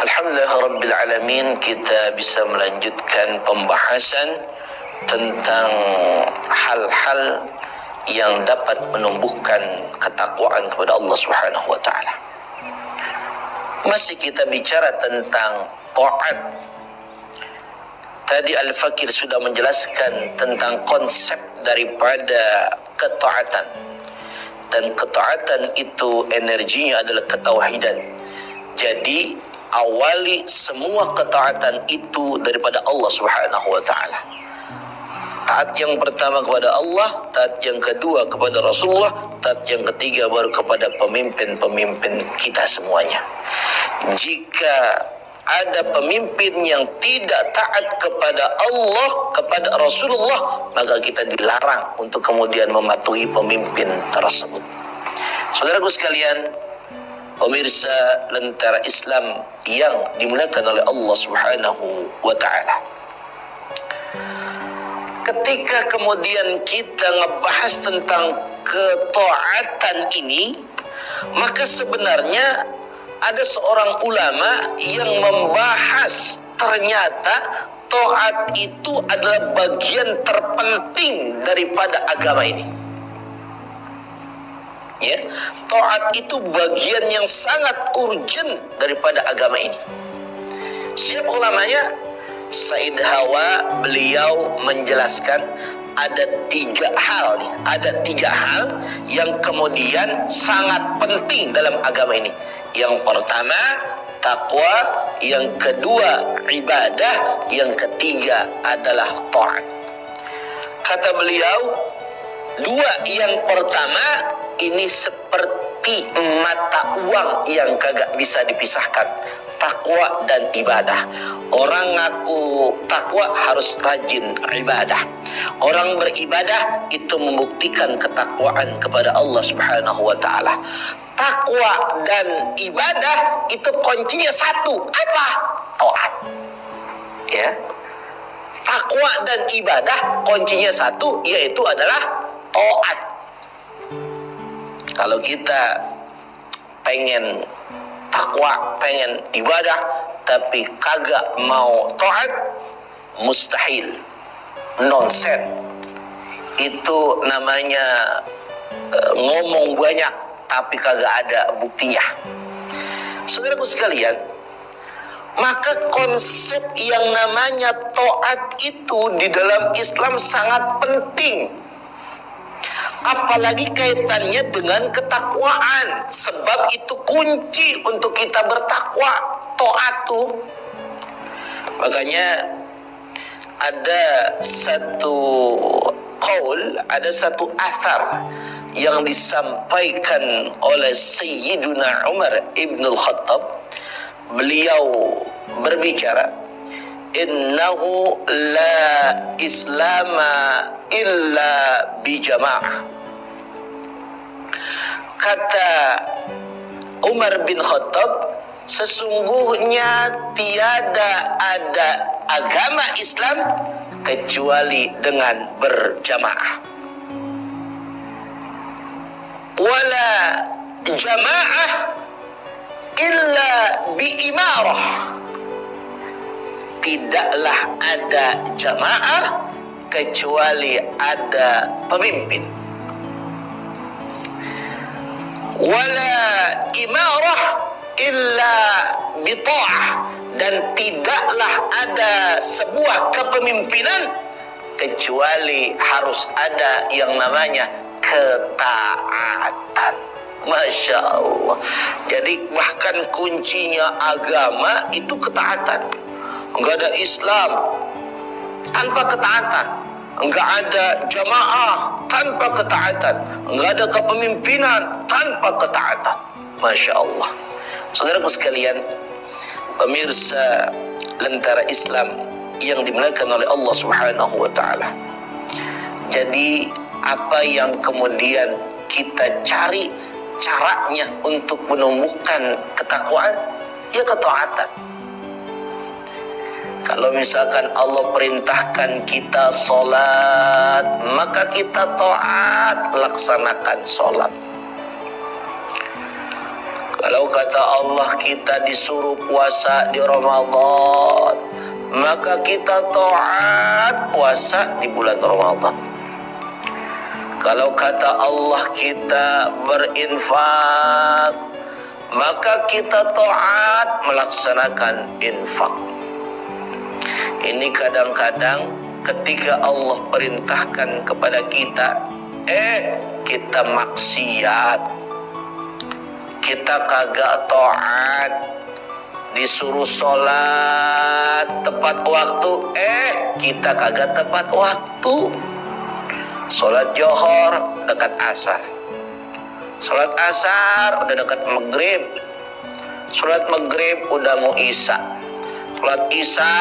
Alhamdulillah Rabbil Alamin, kita bisa melanjutkan pembahasan tentang hal-hal yang dapat menumbuhkan ketakwaan kepada Allah Subhanahu wa taala. Masih kita bicara tentang taat. Tadi Al-Fakir sudah menjelaskan tentang konsep daripada ketaatan. Dan ketaatan itu energinya adalah ketauhidan. Jadi awali semua ketaatan itu daripada Allah Subhanahu wa taala. Taat yang pertama kepada Allah, taat yang kedua kepada Rasulullah, taat yang ketiga baru kepada pemimpin-pemimpin kita semuanya. Jika ada pemimpin yang tidak taat kepada Allah, kepada Rasulullah, maka kita dilarang untuk kemudian mematuhi pemimpin tersebut. Saudaraku sekalian, pemirsa Lentera Islam yang dimuliakan oleh Allah Subhanahu wa taala. Ketika kemudian kita ngebahas tentang ketaatan ini, maka sebenarnya ada seorang ulama yang membahas ternyata taat itu adalah bagian terpenting daripada agama ini. Ya, taat itu bagian yang sangat urgent daripada agama ini. Siapa ulamanya? Said Hawa, beliau menjelaskan ada tiga hal yang kemudian sangat penting dalam agama ini. Yang pertama takwa, yang kedua ibadah, yang ketiga adalah taat. Kata beliau, dua yang pertama ini seperti mata uang yang kagak bisa dipisahkan, takwa dan ibadah. Orang ngaku takwa harus rajin ibadah. Orang beribadah itu membuktikan ketakwaan kepada Allah Subhanahu wa taala. Takwa dan ibadah itu kuncinya satu, apa? Taat. Ya. Takwa dan ibadah kuncinya satu, yaitu adalah taat. Kalau kita pengen takwa, pengen ibadah, tapi kagak mau taat, mustahil, nonsen. Itu namanya ngomong banyak tapi kagak ada buktinya. Saudaraku sekalian, maka konsep yang namanya taat itu di dalam Islam sangat penting. Apalagi kaitannya dengan ketakwaan, sebab itu kunci untuk kita bertakwa, taat tuh. Makanya ada satu qaul, ada satu athar yang disampaikan oleh Sayyiduna Umar ibn al-Khattab. Beliau berbicara, innahu la islama illa bijama'ah. Kata Umar bin Khattab, sesungguhnya tiada ada agama Islam kecuali dengan berjamaah. Wala jamaah illa biimarah. Tidaklah ada jamaah kecuali ada pemimpin. Wala imarah illa bita'ah. Dan tidaklah ada sebuah kepemimpinan kecuali harus ada yang namanya ketaatan. Masya Allah. Jadi bahkan kuncinya agama itu ketaatan. Enggak ada Islam tanpa ketaatan, enggak ada jamaah tanpa ketaatan, enggak ada kepemimpinan tanpa ketaatan. Masya Allah. Saudaraku sekalian, pemirsa Lentera Islam yang dimuliakan oleh Allah Subhanahu wa taala. Jadi apa yang kemudian kita cari caranya untuk menumbuhkan ketakwaan? Ya ketaatan. Kalau misalkan Allah perintahkan kita sholat, maka kita taat laksanakan sholat. Kalau kata Allah kita disuruh puasa di Ramadan, maka kita taat puasa di bulan Ramadan. Kalau kata Allah kita berinfak, maka kita taat melaksanakan infak. Ini kadang-kadang ketika Allah perintahkan kepada kita, kita maksiat, kita kagak taat. Disuruh sholat tepat waktu, kita kagak tepat waktu. Sholat Johor dekat asar, sholat asar udah dekat maghrib, sholat maghrib udah mau isya, sholat isya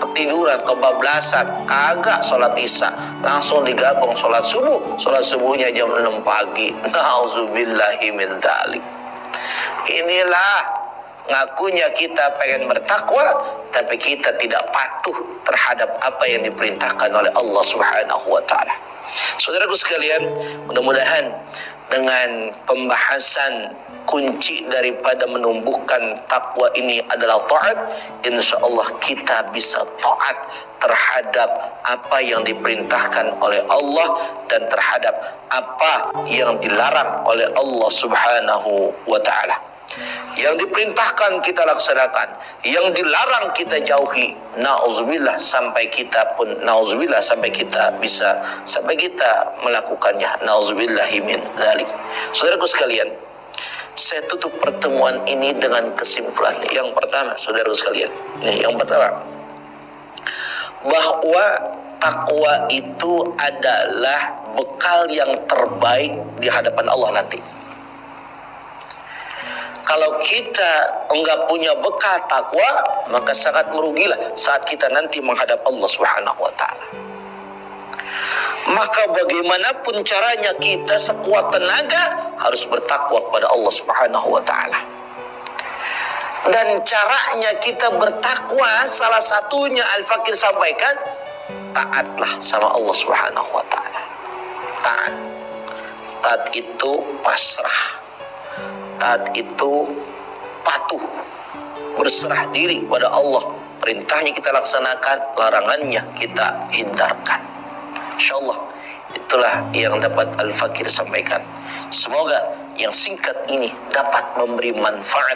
ketiduran kebablasan, kagak sholat isya, langsung digabung sholat subuh. Sholat subuhnya jam 6 pagi. Nauzubillahi min dzalik. Inilah ngakunya kita pengen bertakwa, tapi kita tidak patuh terhadap apa yang diperintahkan oleh Allah Subhanahu wa taala. Saudaraku sekalian, mudah-mudahan dengan pembahasan kunci daripada menumbuhkan takwa ini adalah taat, insyaallah kita bisa taat terhadap apa yang diperintahkan oleh Allah dan terhadap apa yang dilarang oleh Allah Subhanahu wa taala. Yang diperintahkan kita laksanakan, yang dilarang kita jauhi. Nauzubillah sampai kita pun nauzubillah sampai kita bisa sampai kita melakukannya. Nauzubillahi min dzalik. Saudaraku sekalian, saya tutup pertemuan ini dengan kesimpulan yang pertama, saudaraku sekalian. Yang pertama, bahwa takwa itu adalah bekal yang terbaik di hadapan Allah nanti. Kalau kita enggak punya bekal takwa, maka sangat merugilah saat kita nanti menghadap Allah Subhanahu wa taala. Maka bagaimanapun caranya kita sekuat tenaga harus bertakwa kepada Allah Subhanahu wa taala. Dan caranya kita bertakwa salah satunya Al-Fakir sampaikan, taatlah sama Allah Subhanahu wa taala. Taat. Taat itu pasrah. Taat itu patuh, berserah diri pada Allah. Perintahnya kita laksanakan, larangannya kita hindarkan. InsyaAllah itulah yang dapat Al-Fakir sampaikan. Semoga yang singkat ini dapat memberi manfaat